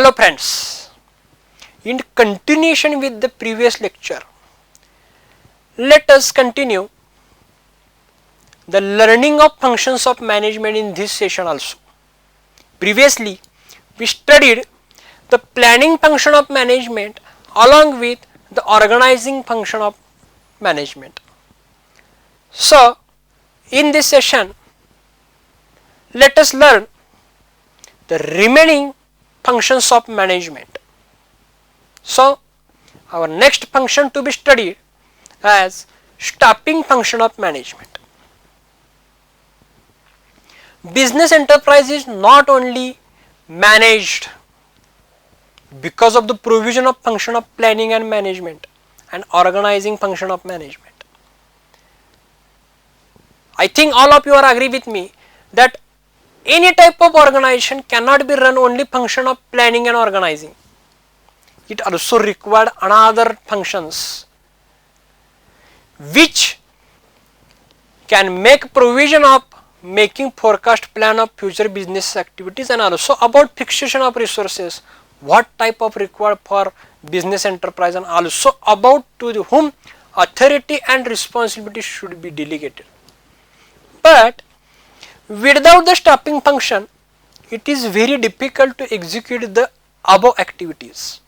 Hello friends, in continuation with the previous lecture, let us continue the learning of functions of management in this session also. Previously, we studied the planning function of management along with the organizing function of management. So, in this session, let us learn the remaining functions of management. So, our next function to be studied as staffing function of management. Business enterprise is not only managed because of the provision of function of planning and management and organizing function of management. I think all of you are agree with me that any type of organization cannot be run only function of planning and organizing. It also required another functions which can make provision of making forecast plan of future business activities and also about fixation of resources, what type of required for business enterprise, and also about to whom authority and responsibility should be delegated. But without the staffing function, it is very difficult to execute the above activities.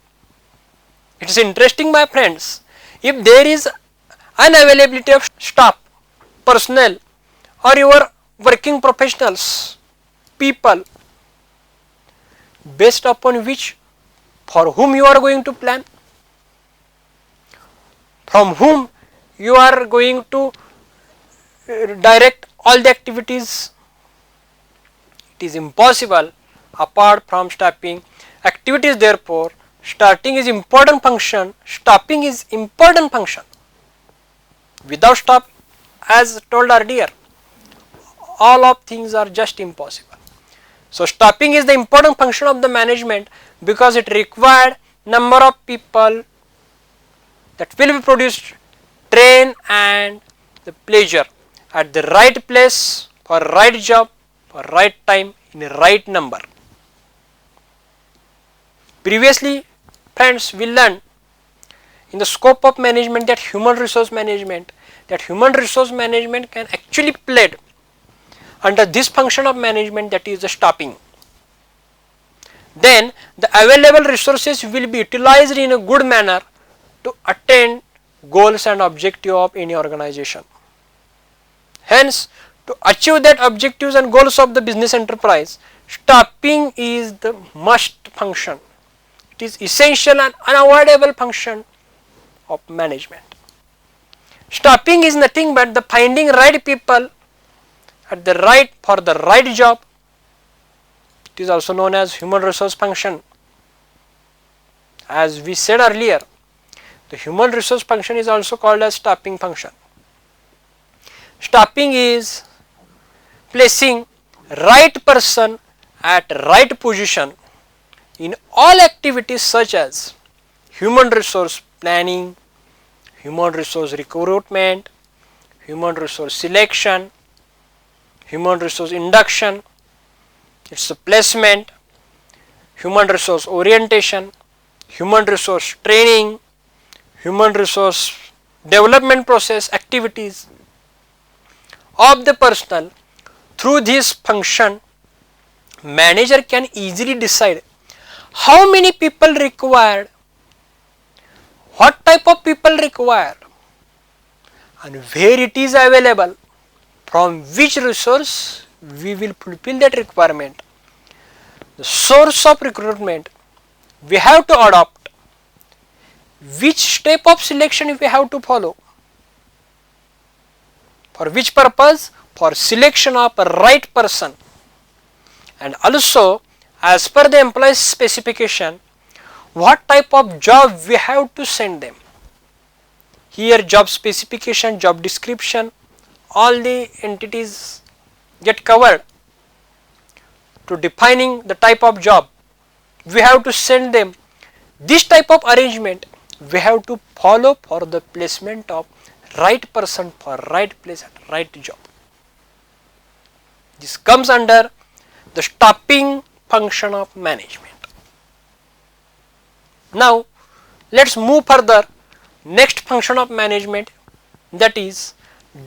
It is interesting, my friends, if there is unavailability of staff, personnel, or your working professionals, people, based upon which, for whom you are going to plan, from whom you are going to direct all the activities, it is impossible apart from staffing activities. Therefore, staffing is important function. Staffing is important function. Without staff, as told earlier, all of things are just impossible. So, staffing is the important function of the management because it required number of people that will be produced, train and the pleasure at the right place for right job for right time in a right number. Previously, friends, we learned in the scope of management that human resource management can actually played under this function of management, that is the staffing. Then the available resources will be utilized in a good manner to attain goals and objective of any organization. Hence, to achieve that objectives and goals of the business enterprise, staffing is the must function. It is essential and unavoidable function of management. Staffing is nothing but the finding right people at the right for the right job. It is also known as human resource function. As we said earlier, the human resource function is also called as staffing function. Staffing is placing right person at right position in all activities such as human resource planning, human resource recruitment, human resource selection, human resource induction, its placement, human resource orientation, human resource training, human resource development process activities of the personnel. Through this function, manager can easily decide how many people required, what type of people required, and where it is available, from which resource we will fulfill that requirement. The source of recruitment we have to adopt, which step of selection we have to follow, for which purpose, for selection of a right person, and also as per the employee's specification, what type of job we have to send them. Here job specification, job description, all the entities get covered to defining the type of job. We have to send them this type of arrangement we have to follow for the placement of right person for right place at right job. This comes under the staffing function of management. Now let's move further. Next function of management, that is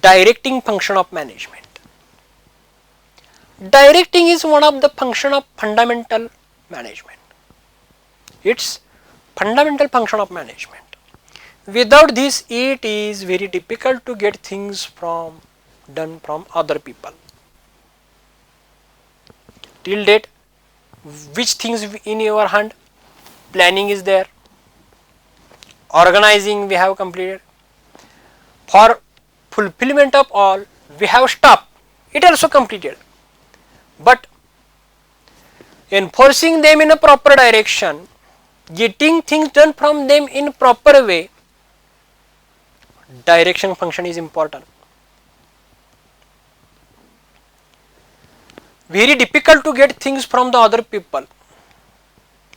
directing function of management. Directing is one of the function of fundamental management. It's fundamental function of management. Without this, it is very difficult to get things done from other people. Till date, which things in your hand? Planning is there, organizing we have completed, for fulfillment of all we have stopped, it also completed, but enforcing them in a proper direction, getting things done from them in proper way, direction function is important. Very difficult to get things from the other people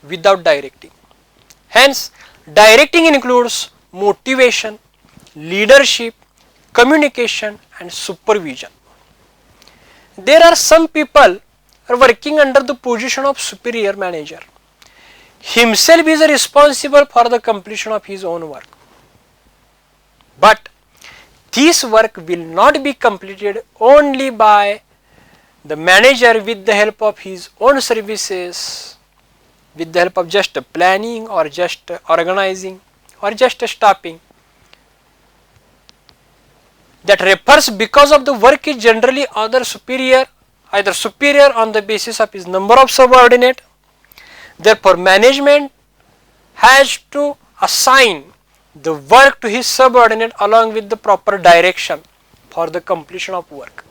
without directing. Hence, directing includes motivation, leadership, communication and supervision. There are some people are working under the position of superior manager. Himself is responsible for the completion of his own work. But this work will not be completed only by the manager with the help of his own services, with the help of just planning or just organizing or just stopping. That refers because of the work is generally either superior on the basis of his number of subordinate. Therefore, management has to assign the work to his subordinate along with the proper direction for the completion of work.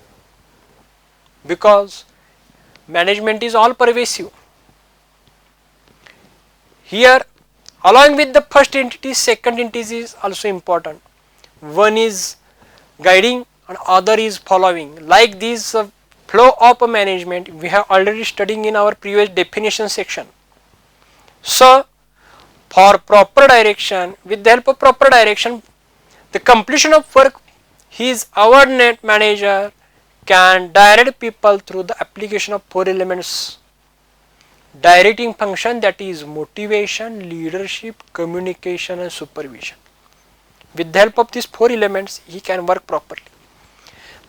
Because management is all pervasive. Here, along with the first entity, second entity is also important. One is guiding and other is following. Like this flow of management we have already studied in our previous definition section. So, for proper direction, with the help of proper direction, the completion of work, his subordinate manager can direct people through the application of four elements. Directing function, that is motivation, leadership, communication and supervision. With the help of these four elements, he can work properly.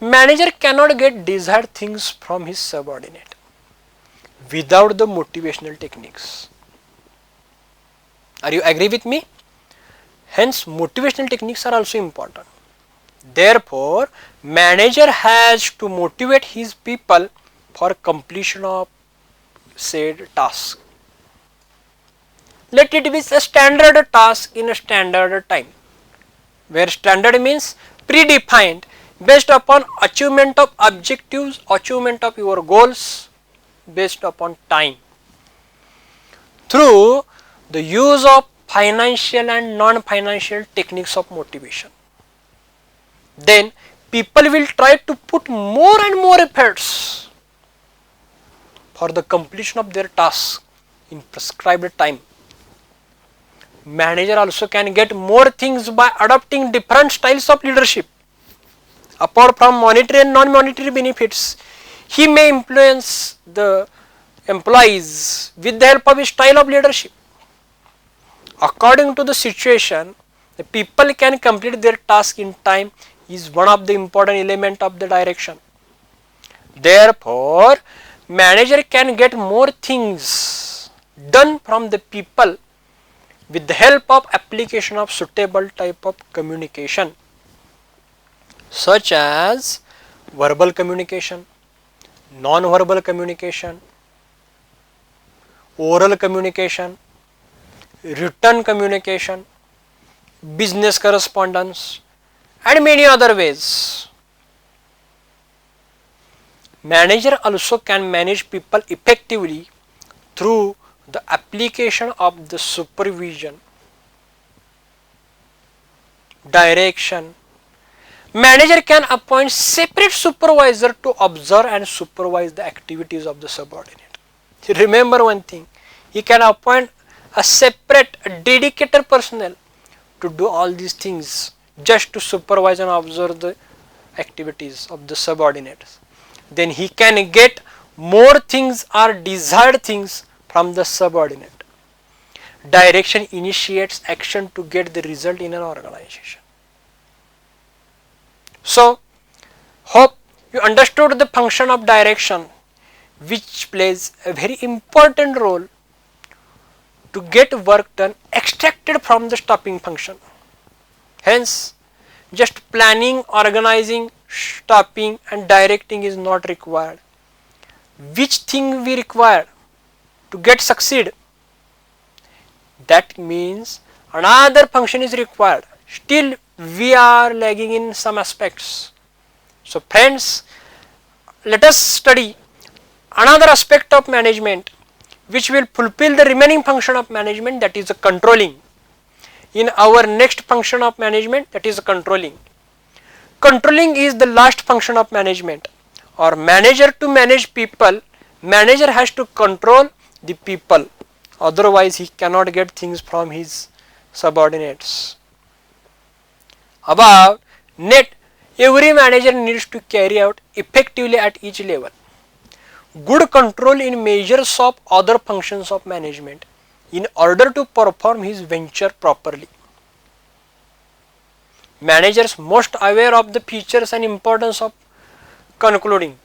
Manager cannot get desired things from his subordinate without the motivational techniques. Are you agree with me? Hence, motivational techniques are also important. Therefore, manager has to motivate his people for completion of said task. Let it be a standard task in a standard time, where standard means predefined based upon achievement of objectives, achievement of your goals based upon time, through the use of financial and non-financial techniques of motivation. Then people will try to put more and more efforts for the completion of their task in prescribed time. Manager also can get more things by adopting different styles of leadership. Apart from monetary and non-monetary benefits, he may influence the employees with the help of his style of leadership. According to the situation, the people can complete their task in time is one of the important element of the direction. Therefore, manager can get more things done from the people with the help of application of suitable type of communication, such as verbal communication, non-verbal communication, oral communication, written communication, business correspondence and many other ways. Manager also can manage people effectively through the application of the supervision, direction. Manager can appoint separate supervisor to observe and supervise the activities of the subordinate. Remember one thing, he can appoint a separate, dedicated personnel to do all these things, just to supervise and observe the activities of the subordinates. Then he can get more things or desired things from the subordinate. Direction initiates action to get the result in an organization. So, hope you understood the function of direction, which plays a very important role to get work done extracted from the stopping function. Hence, just planning, organizing, stopping and directing is not required. Which thing we require to get succeed? That means another function is required. Still we are lagging in some aspects. So friends, let us study another aspect of management which will fulfill the remaining function of management, that is the controlling. In our next function of management, that is controlling. Controlling is the last function of management. Or manager to manage people, manager has to control the people, otherwise he cannot get things from his subordinates. Above, net, every manager needs to carry out effectively at each level good control in measures of other functions of management in order to perform his venture properly. Managers most aware of the features and importance of concluding.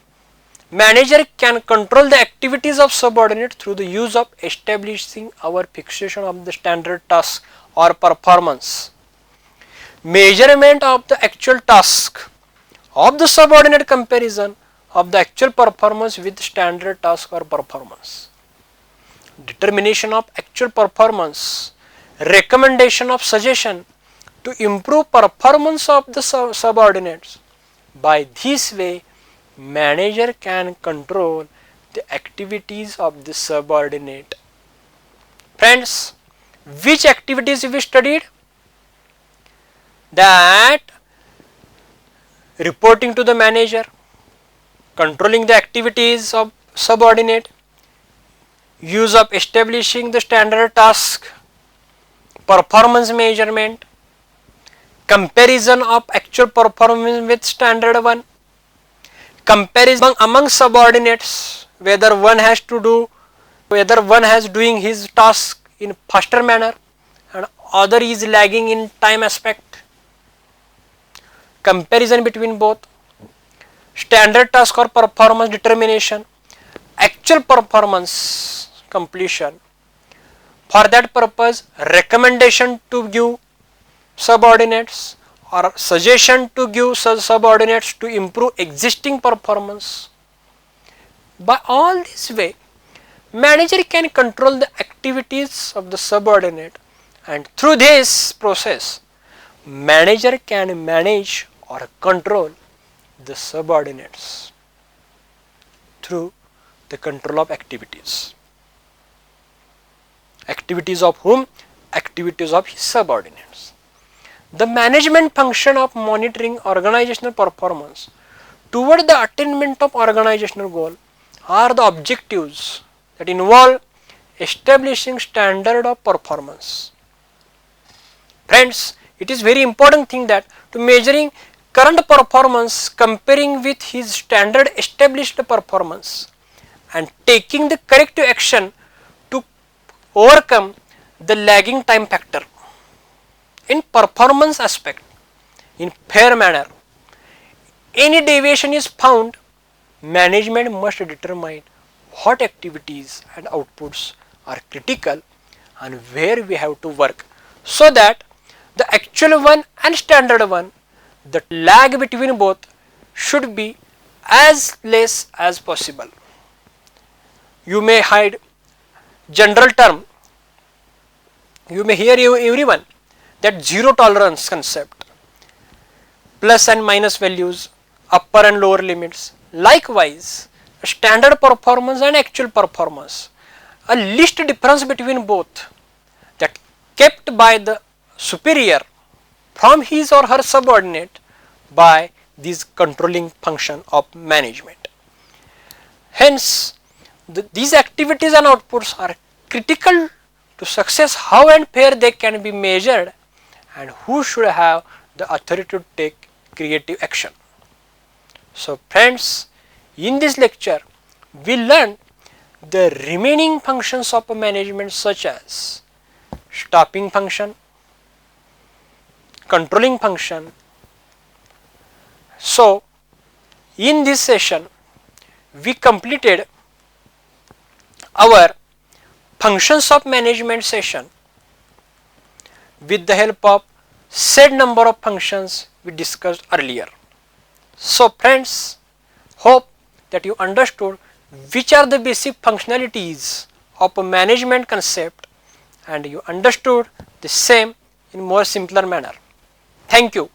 Manager can control the activities of subordinate through the use of establishing our fixation of the standard task or performance. Measurement of the actual task of the subordinate comparison of the actual performance with standard task or performance. Determination of actual performance. Recommendation of suggestion to improve performance of the subordinates. By this way, manager can control the activities of the subordinate. Friends, which activities we studied? That reporting to the manager, controlling the activities of subordinate, use of establishing the standard task, performance measurement, comparison of actual performance with standard one, comparison among subordinates, whether one has doing his task in faster manner and other is lagging in time aspect, comparison between both, standard task or performance determination, actual performance completion. For that purpose, recommendation to give subordinates or suggestion to give subordinates to improve existing performance. By all this way, manager can control the activities of the subordinate, and through this process, manager can manage or control the subordinates through the control of activities. Activities of whom? Activities of his subordinates. The management function of monitoring organizational performance toward the attainment of organizational goal are the objectives that involve establishing standard of performance. Friends, it is very important thing that to measuring current performance comparing with his standard established performance and taking the corrective action to overcome the lagging time factor. In performance aspect, in fair manner, any deviation is found, management must determine what activities and outputs are critical and where we have to work so that the actual one and standard one, the lag between both should be as less as possible. You may hide general term, you may hear everyone that zero tolerance concept, plus and minus values, upper and lower limits. Likewise, standard performance and actual performance, a least difference between both that kept by the superior from his or her subordinate by this controlling function of management. Hence, these activities and outputs are critical to success. How and where they can be measured and who should have the authority to take creative action. So friends, in this lecture we learned the remaining functions of management such as stopping function, controlling function. So in this session we completed our functions of management session with the help of set number of functions we discussed earlier. So friends, hope that you understood which are the basic functionalities of a management concept and you understood the same in more simpler manner. Thank you.